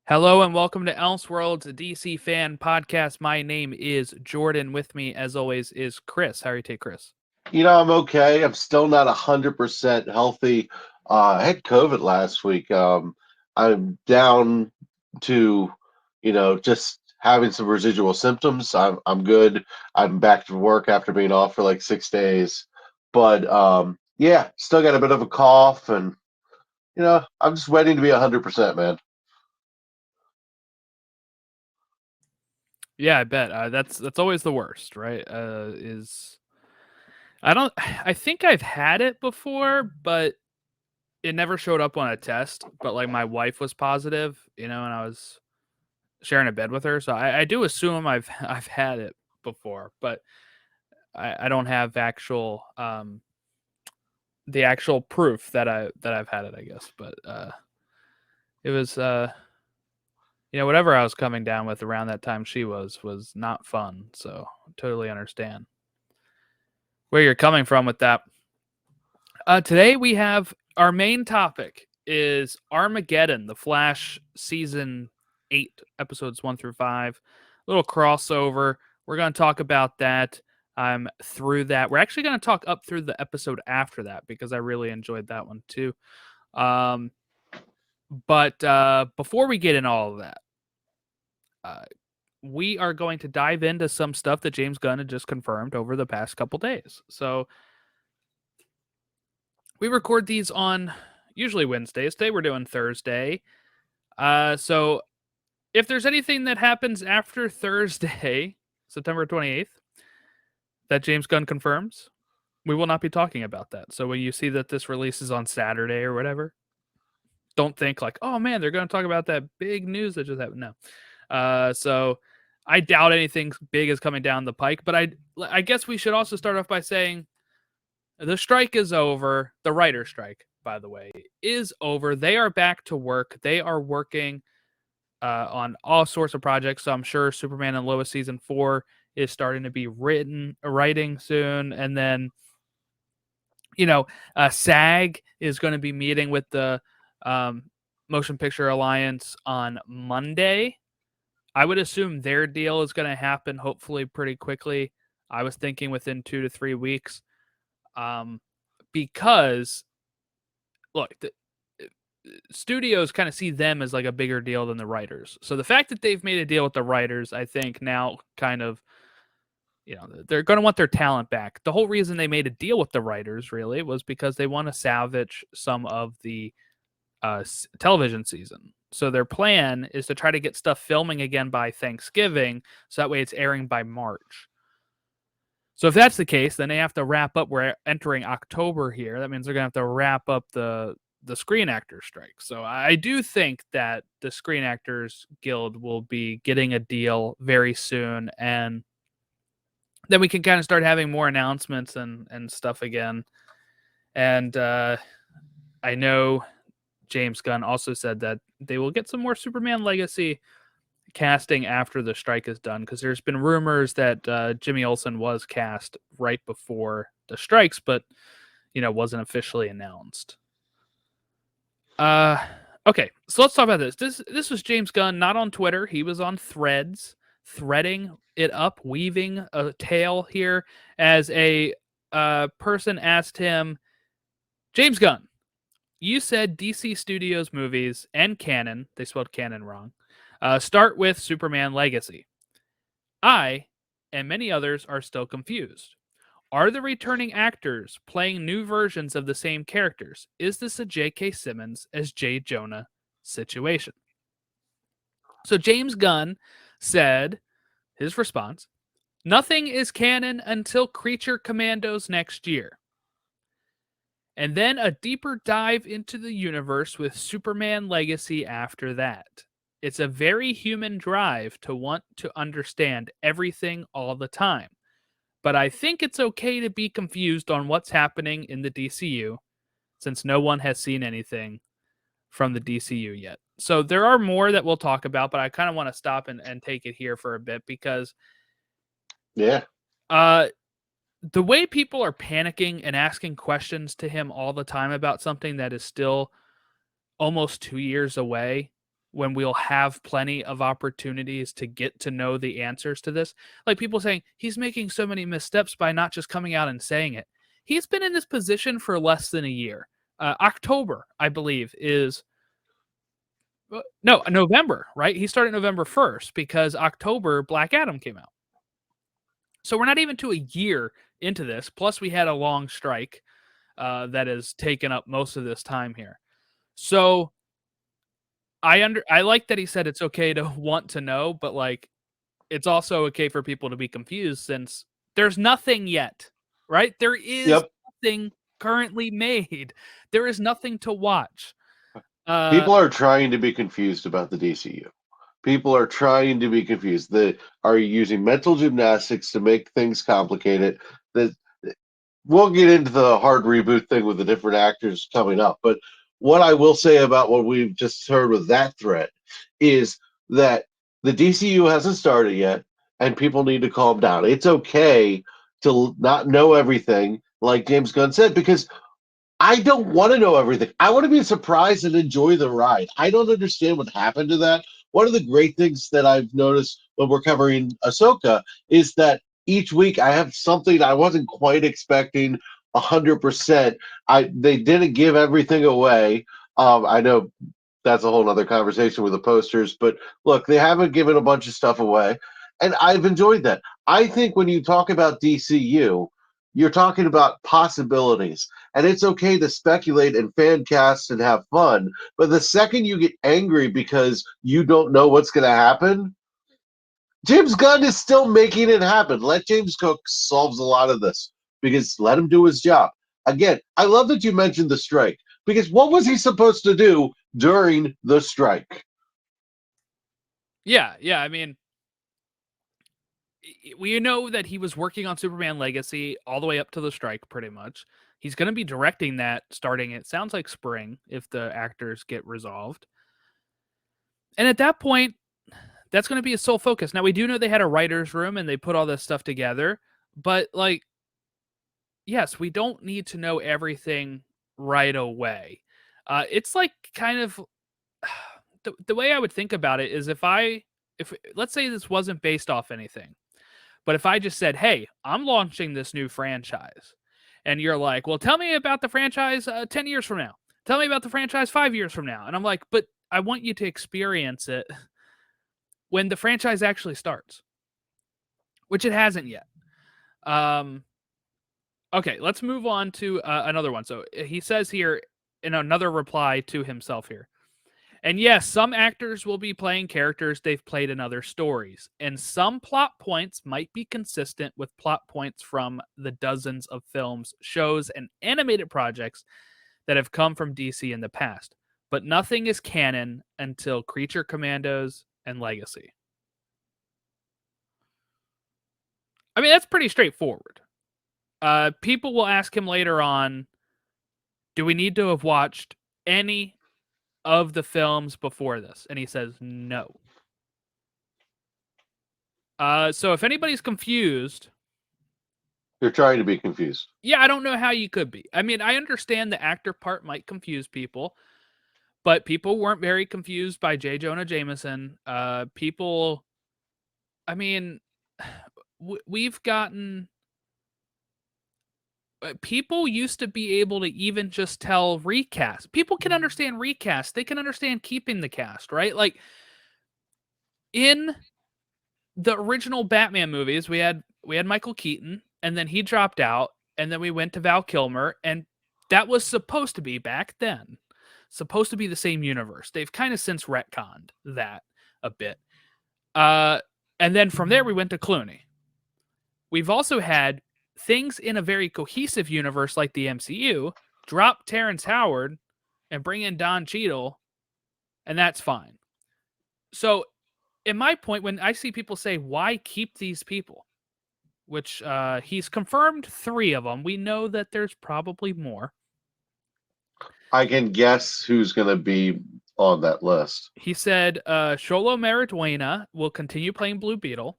Hello and welcome to Elseworlds, a DC fan podcast. My name is Jordan. With me, as always, is Chris. How are you today, Chris? I'm okay. I'm still not 100% healthy. I had COVID last week. I'm down to, just having some residual symptoms. I'm good. I'm back to work after being off for like 6 days. But yeah, still got a bit of a cough, and I'm just waiting to be 100%, man. Yeah, I bet that's always the worst, right? I don't. I think I've had it before, but it never showed up on a test. But like my wife was positive, and I was sharing a bed with her, so I do assume I've had it before, but I don't have the actual proof that I've had it, I guess. But it was whatever I was coming down with around that time she was not fun. So totally understand where you're coming from with that. Today we have our main topic is Armageddon, the Flash season 8, episodes 1 through 5. A little crossover. We're going to talk about that. Through that. We're actually going to talk up through the episode after that because I really enjoyed that one too. But before we get in all of that, we are going to dive into some stuff that James Gunn had just confirmed over the past couple days. So we record these on usually Wednesdays. Today we're doing Thursday. So if there's anything that happens after Thursday, September 28th, that James Gunn confirms, we will not be talking about that. So when you see that this releases on Saturday or whatever, don't think like, oh man, they're going to talk about that big news that just happened. No. So I doubt anything big is coming down the pike, but I guess we should also start off by saying the strike is over. The writer strike, by the way, is over. They are back to work. They are working on all sorts of projects. So I'm sure Superman and Lois season 4 is starting to be writing soon. And then, SAG is going to be meeting with the Motion Picture Alliance on Monday. I would assume their deal is going to happen hopefully pretty quickly. I was thinking within 2 to 3 weeks. Because, look, the studios kind of see them as like a bigger deal than the writers. So the fact that they've made a deal with the writers, I think now kind of, they're going to want their talent back. The whole reason they made a deal with the writers really was because they want to salvage some of the television season. So their plan is to try to get stuff filming again by Thanksgiving, so that way it's airing by March. So if that's the case, then they have to wrap up. We're entering October here. That means they're going to have to wrap up the Screen Actors strike. So I do think that the Screen Actors Guild will be getting a deal very soon, and then we can kind of start having more announcements and stuff again. And I know James Gunn also said that they will get some more Superman Legacy casting after the strike is done, because there's been rumors that Jimmy Olsen was cast right before the strikes, but wasn't officially announced. Okay, so let's talk about this. This was James Gunn, not on Twitter. He was on Threads, threading it up, weaving a tale here, as a person asked him, James Gunn, you said DC Studios movies and canon, they spelled canon wrong, start with Superman Legacy. I and many others are still confused. Are the returning actors playing new versions of the same characters? Is this a J.K. Simmons as J. Jonah situation? So James Gunn said, his response, nothing is canon until Creature Commandos next year. And then a deeper dive into the universe with Superman Legacy after that. It's a very human drive to want to understand everything all the time. But I think it's okay to be confused on what's happening in the DCU, since no one has seen anything from the DCU yet. So there are more that we'll talk about, but I kind of want to stop and take it here for a bit, because Yeah. The way people are panicking and asking questions to him all the time about something that is still almost 2 years away when we'll have plenty of opportunities to get to know the answers to this. Like people saying he's making so many missteps by not just coming out and saying it. He's been in this position for less than a year. October, I believe, is no November, right? He started November 1st because October Black Adam came out. So we're not even to a year into this. Plus, we had a long strike that has taken up most of this time here. So I like that he said it's okay to want to know, but like it's also okay for people to be confused since there's nothing yet, right? There is nothing currently made. There is nothing to watch. People are trying to be confused about the DCU. People are trying to be confused. They are using mental gymnastics to make things complicated. That we'll get into the hard reboot thing with the different actors coming up. But what I will say about what we've just heard with that thread is that the DCU hasn't started yet, and people need to calm down. It's okay to not know everything, like James Gunn said, because I don't want to know everything. I want to be surprised and enjoy the ride. I don't understand what happened to that. One of the great things that I've noticed when we're covering Ahsoka is that each week I have something I wasn't quite expecting 100%. They didn't give everything away. I know that's a whole other conversation with the posters, but look, they haven't given a bunch of stuff away, and I've enjoyed that. I think when you talk about DCU, you're talking about possibilities, and it's okay to speculate and fan cast and have fun. But the second you get angry because you don't know what's going to happen, James Gunn is still making it happen. Let James Cook solves a lot of this because let him do his job. Again, I love that you mentioned the strike because what was he supposed to do during the strike? Yeah. I mean, we know that he was working on Superman Legacy all the way up to the strike, pretty much. He's going to be directing that starting, it sounds like spring, if the actors get resolved. And at that point, that's going to be his sole focus. Now, we do know they had a writer's room and they put all this stuff together, but like, yes, we don't need to know everything right away. It's like kind of the way I would think about it is if let's say this wasn't based off anything, but if I just said, hey, I'm launching this new franchise, and you're like, well, tell me about the franchise 10 years from now. Tell me about the franchise 5 years from now. And I'm like, but I want you to experience it when the franchise actually starts, which it hasn't yet. Okay, let's move on to another one. So he says here in another reply to himself here. And yes, some actors will be playing characters they've played in other stories, and some plot points might be consistent with plot points from the dozens of films, shows, and animated projects that have come from DC in the past. But nothing is canon until Creature Commandos and Legacy. I mean, that's pretty straightforward. People will ask him later on, do we need to have watched any of the films before this? And he says no. So if anybody's confused, You're trying to be confused. Yeah, I don't know how you could be. I mean, I understand the actor part might confuse people, but people weren't very confused by J. Jonah Jameson. People, I mean, we've gotten. People used to be able to even just tell recast. People can understand recast. They can understand keeping the cast, right? Like in the original Batman movies, we had Michael Keaton, and then he dropped out, and then we went to Val Kilmer, and that was supposed to be back then, supposed to be the same universe. They've kind of since retconned that a bit. And then from there, we went to Clooney. We've also had things in a very cohesive universe like the MCU drop Terrence Howard and bring in Don Cheadle, and that's fine. So, in my point, when I see people say, why keep these people? Which he's confirmed 3 of them. We know that there's probably more. I can guess who's going to be on that list. He said Sholo Mariduena will continue playing Blue Beetle.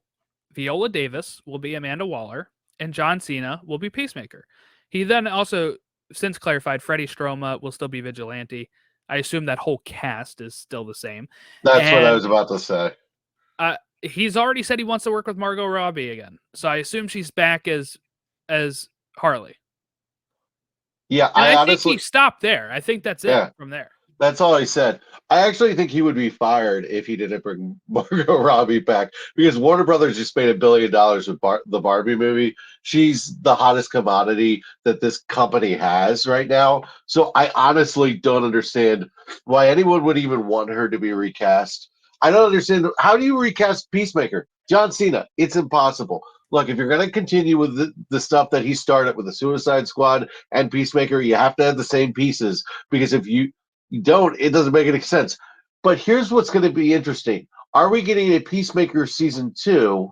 Viola Davis will be Amanda Waller. And John Cena will be Peacemaker. He then also since clarified Freddie Stroma will still be Vigilante. I assume that whole cast is still the same. That's what I And was about to say. he's already said he wants to work with Margot Robbie again. So I assume she's back as Harley. Yeah, And I I think honestly, he stopped there. I think that's it yeah, from there. that's all he said. I actually think he would be fired if he didn't bring Margot Robbie back because Warner Brothers just made $1 billion with the Barbie movie. She's the hottest commodity that this company has right now. So I honestly don't understand why anyone would even want her to be recast. I don't understand. How do you recast Peacemaker? John Cena. It's impossible. Look, if you're going to continue with the stuff that he started with the Suicide Squad and Peacemaker, you have to have the same pieces because if you don't, it doesn't make any sense. But here's what's going to be interesting. Are we getting a Peacemaker season 2,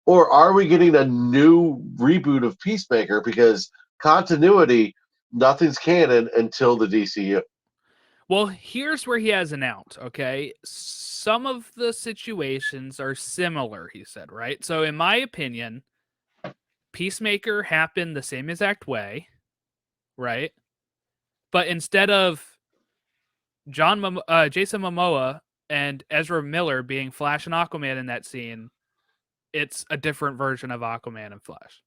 or are we getting a new reboot of Peacemaker? Because continuity, nothing's canon until the DCU. Well, here's where he has an out, okay? Some of the situations are similar, he said, right? So, in my opinion, Peacemaker happened the same exact way, right? But instead of Jason Momoa and Ezra Miller being Flash and Aquaman in that scene, it's a different version of Aquaman and Flash.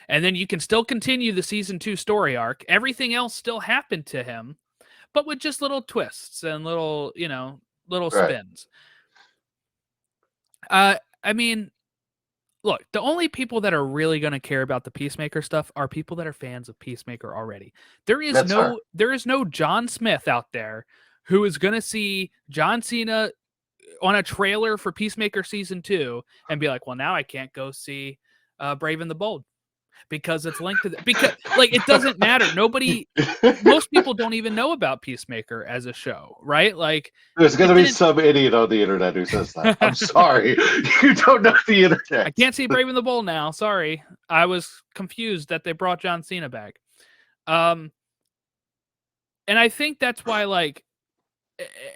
And then you can still continue the season 2 story arc. Everything else still happened to him, but with just little twists and little Right. spins. I mean, look, the only people that are really going to care about the Peacemaker stuff are people that are fans of Peacemaker already. There is That's fair. no John Smith out there who is going to see John Cena on a trailer for Peacemaker season 2 and be like, "Well, now I can't go see Brave and the Bold because it's linked to because like it doesn't matter. Most people don't even know about Peacemaker as a show, right? Like There's going it to be didn't some idiot on the internet who says that. I'm sorry. You don't know the internet. I can't see Brave and the Bold now. Sorry. I was confused that they brought John Cena back. And I think that's why, like,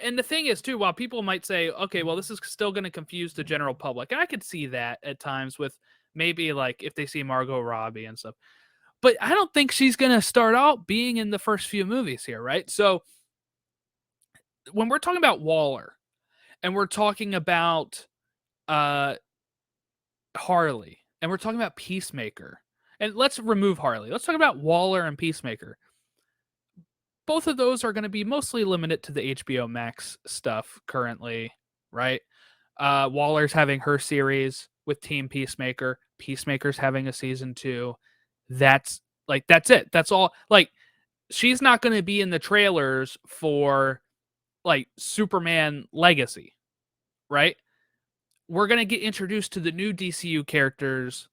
and the thing is, too, while people might say, okay, well, this is still going to confuse the general public. And I could see that at times with maybe, like, if they see Margot Robbie and stuff. But I don't think she's going to start out being in the first few movies here, right? So when we're talking about Waller and we're talking about Harley and we're talking about Peacemaker, and let's remove Harley. Let's talk about Waller and Peacemaker. Both of those are going to be mostly limited to the HBO Max stuff currently, right? Waller's having her series with Team Peacemaker. Peacemaker's having a season 2. That's it. That's all. Like, she's not going to be in the trailers for like Superman Legacy, right? We're going to get introduced to the new DCU characters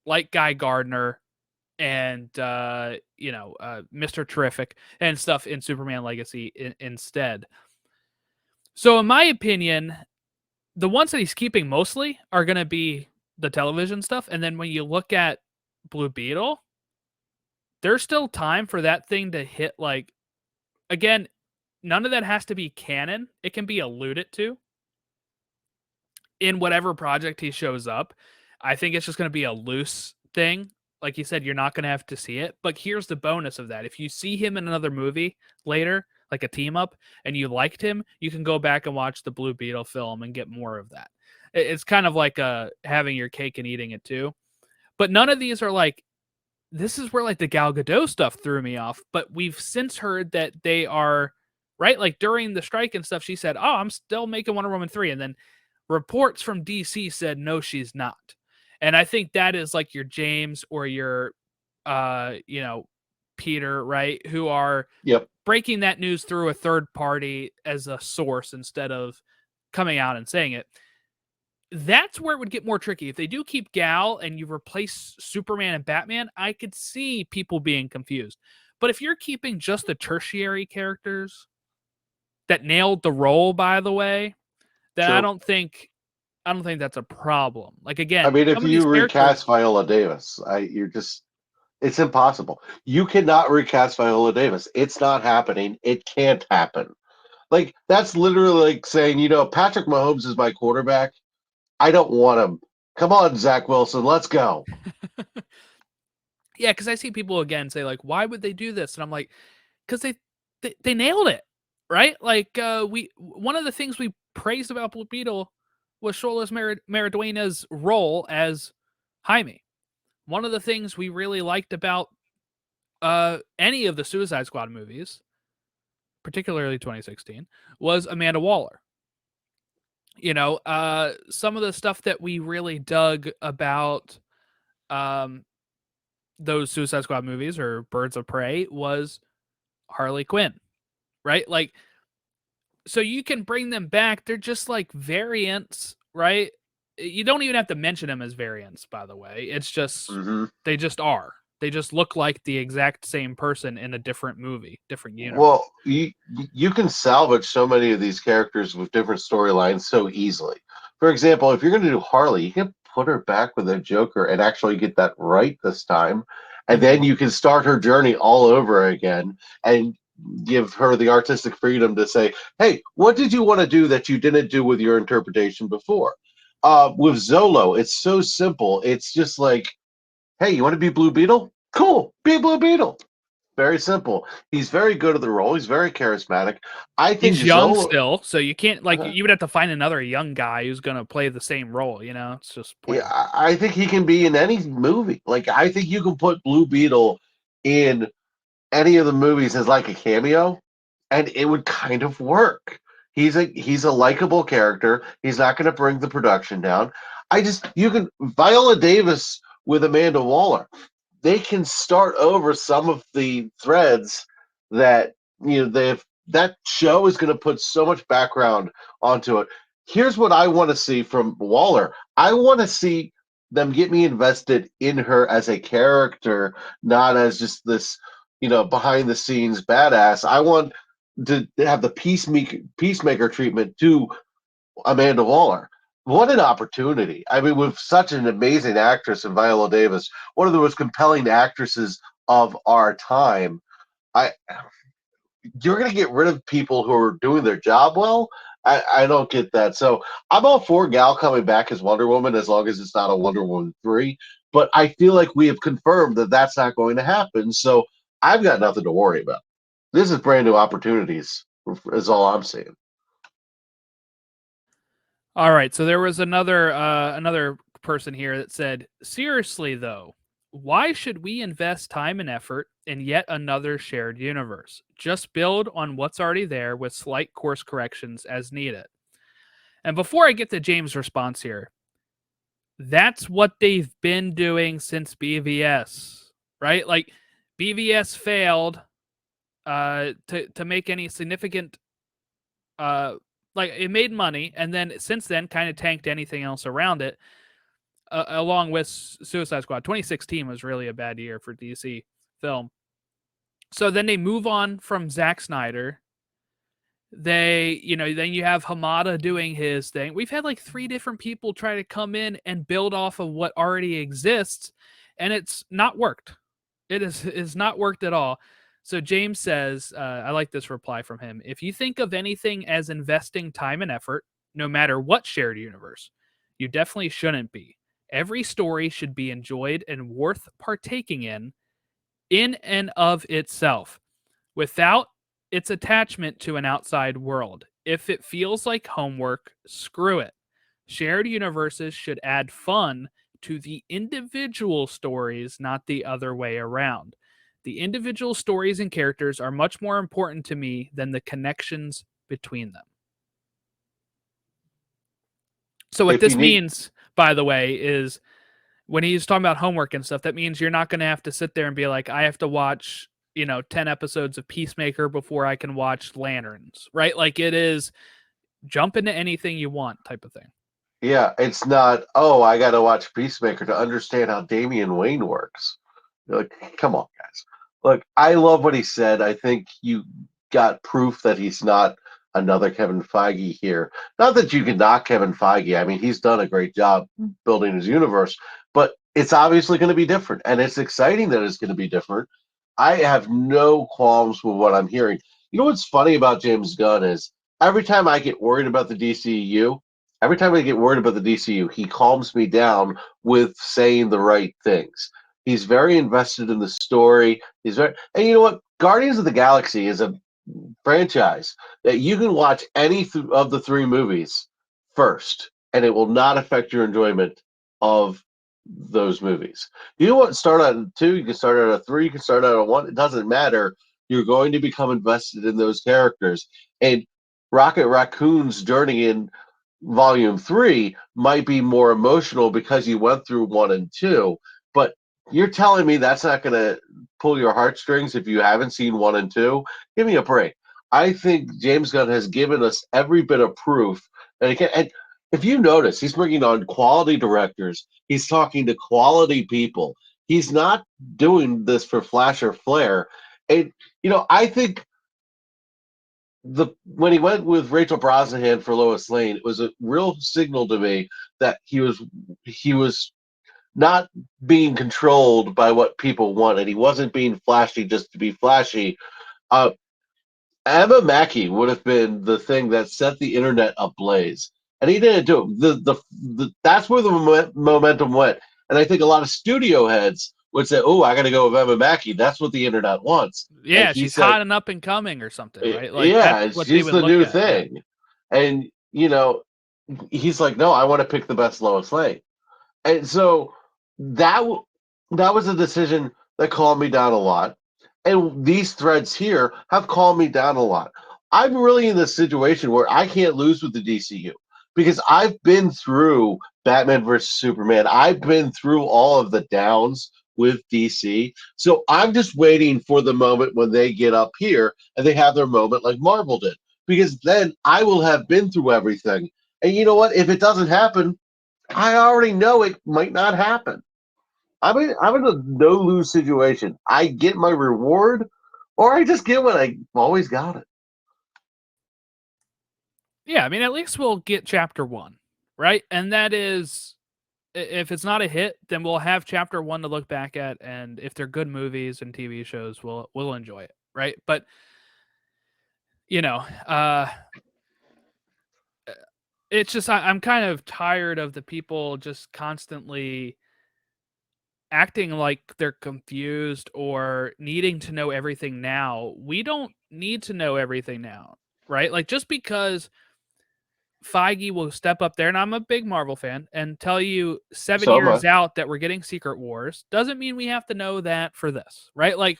like Guy Gardner and Mr. Terrific and stuff in Superman Legacy instead. So in my opinion, the ones that he's keeping mostly are going to be the television stuff. And then when you look at Blue Beetle, there's still time for that thing to hit. Like, again, none of that has to be canon. It can be alluded to in whatever project he shows up. I think it's just going to be a loose thing. Like you said, you're not going to have to see it. But here's the bonus of that. If you see him in another movie later, like a team up, and you liked him, you can go back and watch the Blue Beetle film and get more of that. It's kind of like having your cake and eating it too. But none of these are like, this is where like the Gal Gadot stuff threw me off. But we've since heard that they are, right? Like during the strike and stuff, she said, "Oh, I'm still making Wonder Woman 3." And then reports from DC said, "No, she's not." And I think that is like your James or your, Peter, right? Who are breaking that news through a third party as a source instead of coming out and saying it. That's where it would get more tricky. If they do keep Gal and you replace Superman and Batman, I could see people being confused. But if you're keeping just the tertiary characters that nailed the role, by the way, then I don't think that's a problem. Like, again, I mean, if some of these you characters, recast Viola Davis, it's impossible. You cannot recast Viola Davis. It's not happening. It can't happen. Like, that's literally like saying, Patrick Mahomes is my quarterback. I don't want him. Come on, Zach Wilson, let's go. yeah, because I see people again say like, why would they do this? And I'm like, because they nailed it, right? Like one of the things we praised about Blue Beetle was Sholas Maridueña's role as Jaime. One of the things we really liked about any of the Suicide Squad movies, particularly 2016, was Amanda Waller. Some of the stuff that we really dug about those Suicide Squad movies or Birds of Prey was Harley Quinn, right? Like, so you can bring them back. They're just like variants, right? You don't even have to mention them as variants, by the way. It's just, they just are. They just look like the exact same person in a different movie, different universe. Well, you can salvage so many of these characters with different storylines so easily. For example, if you're going to do Harley, you can put her back with a Joker and actually get that right this time. And then you can start her journey all over again and give her the artistic freedom to say, hey, what did you want to do that you didn't do with your interpretation before? With Zolo, it's so simple. It's just like, hey, you want to be Blue Beetle? Cool, be Blue Beetle. Very simple. He's very good at the role. He's very charismatic. I think he's young Zolo, still, so you can't you would have to find another young guy who's going to play the same role. It's just yeah, I think he can be in any movie. Like I think you can put Blue Beetle in any of the movies as like a cameo, and it would kind of work. He's a likable character. He's not going to bring the production down. You can Viola Davis with Amanda Waller. They can start over some of the threads that that show is going to put so much background onto it. Here's what I want to see from Waller. I want to see them get me invested in her as a character, not as just this, behind the scenes badass. I want to have the peacemaker treatment to Amanda Waller. What an opportunity. I mean, with such an amazing actress in Viola Davis, one of the most compelling actresses of our time, you're going to get rid of people who are doing their job well? I don't get that. So I'm all for Gal coming back as Wonder Woman as long as it's not a Wonder Woman 3. But I feel like we have confirmed that that's not going to happen. So I've got nothing to worry about. This is brand new opportunities, is all I'm saying. All right, so there was another person here that said, seriously though, why should we invest time and effort in yet another shared universe? Just build on what's already there with slight course corrections as needed. And before I get to James' response here, that's what they've been doing since BVS, right? Like BVS failed to make any significant like it made money, and then since then kind of tanked anything else around it, along with Suicide Squad. 2016 was really a bad year for DC film. So then they move on from Zack Snyder. Then you have Hamada doing his thing. We've had like 3 different people try to come in and build off of what already exists, and it's not worked. It is not worked at all. So James says, I like this reply from him. If you think of anything as investing time and effort, no matter what shared universe, you definitely shouldn't be. Every story should be enjoyed and worth partaking in and of itself, without its attachment to an outside world. If it feels like homework, screw it. Shared universes should add fun to the individual stories, not the other way around. The individual stories and characters are much more important to me than the connections between them. So what this means, by the way, is when he's talking about homework and stuff, that means you're not going to have to sit there and be like, I have to watch, 10 episodes of Peacemaker before I can watch Lanterns, right? Like it is jump into anything you want type of thing. Yeah, it's not, I got to watch Peacemaker to understand how Damian Wayne works. Like, come on, guys. Look, I love what he said. I think you got proof that he's not another Kevin Feige here. Not that you can knock Kevin Feige. I mean, he's done a great job building his universe, but it's obviously going to be different, and it's exciting that it's going to be different. I have no qualms with what I'm hearing. You know what's funny about James Gunn is every time I get worried about the DCEU, he calms me down with saying the right things. He's very invested in the story. And you know what? Guardians of the Galaxy is a franchise that you can watch any of the three movies first, and it will not affect your enjoyment of those movies. You want to start out at two, you can start out at three, you can start out at one. It doesn't matter. You're going to become invested in those characters. And Rocket Raccoon's journey in Volume 3 might be more emotional because you went through 1 and 2, but you're telling me that's not going to pull your heartstrings if you haven't seen 1 and 2? Give me a break. I think James Gunn has given us every bit of proof that he can. And if you notice, he's bringing on quality directors. He's talking to quality people. He's not doing this for flash or flare. And I think when he went with Rachel Brosnahan for Lois Lane, it was a real signal to me that he was not being controlled by what people wanted. He wasn't being flashy just to be flashy. Uh, Emma Mackey would have been the thing that set the internet ablaze, and he didn't do it. That's where the momentum went, and I think a lot of studio heads would say, "Oh, I got to go with Emma Mackey. That's what the internet wants." And Yeah, he she's said, hot and up and coming or something, right? Like that's "Yeah, what they she's would the look new at. Yeah. thing." And he's like, "No, I want to pick the best Lois Lane." And so that was a decision that calmed me down a lot. And these threads here have calmed me down a lot. I'm really in this situation where I can't lose with the DCU because I've been through Batman versus Superman. I've been through all of the downs with DC. So I'm just waiting for the moment when they get up here and they have their moment like Marvel did. Because then I will have been through everything. And you know what? If it doesn't happen, I already know it might not happen. I'm in a no lose situation. I get my reward, or I just get what I always got it. Yeah, I mean, at least we'll get chapter 1, right? And that is, if it's not a hit, then we'll have chapter 1 to look back at, and if they're good movies and TV shows, we'll enjoy it, right? But you know, uh, it's just I'm kind of tired of the people just constantly acting like they're confused or needing to know everything now. We don't need to know everything now, right? Like just because Feige will step up there, and I'm a big Marvel fan, and tell you 7 So years much. out that we're getting Secret Wars, doesn't mean we have to know that for this, right? Like,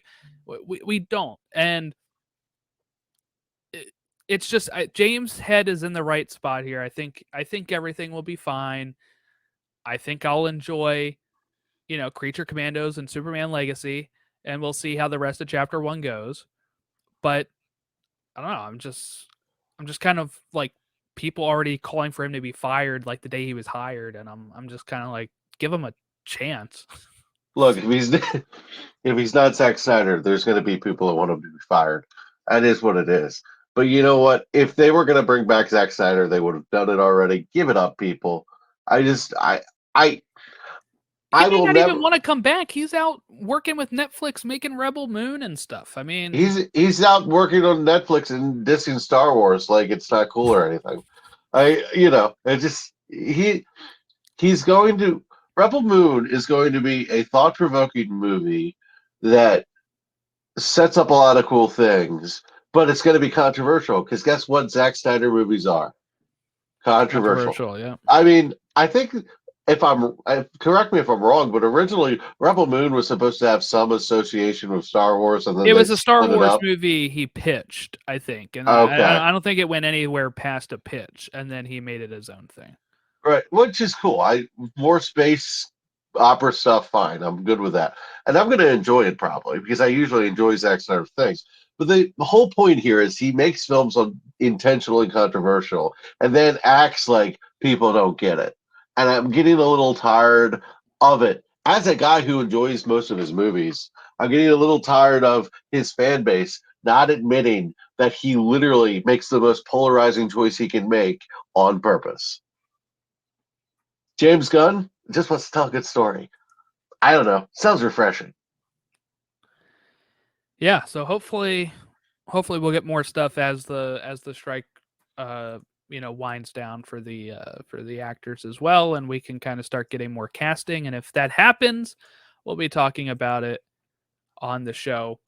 we don't. And it's just James' head is in the right spot here. I think everything will be fine. I think I'll enjoy, Creature Commandos and Superman Legacy, and we'll see how the rest of Chapter 1 goes. But I don't know. I'm just kind of like people already calling for him to be fired like the day he was hired, and I'm just kind of like give him a chance. Look, if he's not Zack Snyder, there's going to be people that want him to be fired. That is what it is. But you know what? If they were going to bring back Zack Snyder, they would have done it already. Give it up, people. I just, I, He I may will not even never. want to come back. He's out working with Netflix, making Rebel Moon and stuff. I mean, He's out working on Netflix and dissing Star Wars like it's not cool or anything. It just he's going to Rebel Moon is going to be a thought provoking movie that sets up a lot of cool things, but it's going to be controversial because guess what? Zack Snyder movies are controversial. controversial, yeah. I mean, I think correct me if I'm wrong, but originally Rebel Moon was supposed to have some association with Star Wars, and then It they was a Star split it Wars up. movie he pitched, I think, and Okay, I don't think it went anywhere past a pitch, and then he made it his own thing. right, which is cool. I more space opera stuff, fine. I'm good with that, and I'm going to enjoy it probably because I usually enjoy Zack Snyder things. But the whole point here is he makes films on intentionally controversial, and then acts like people don't get it. And I'm getting a little tired of it. As a guy who enjoys most of his movies, I'm getting a little tired of his fan base not admitting that he literally makes the most polarizing choice he can make on purpose. James Gunn just wants to tell a good story. I don't know. Sounds refreshing. Yeah, so hopefully we'll get more stuff as the strike winds down for the actors as well, and we can kind of start getting more casting, and if that happens, we'll be talking about it on the show.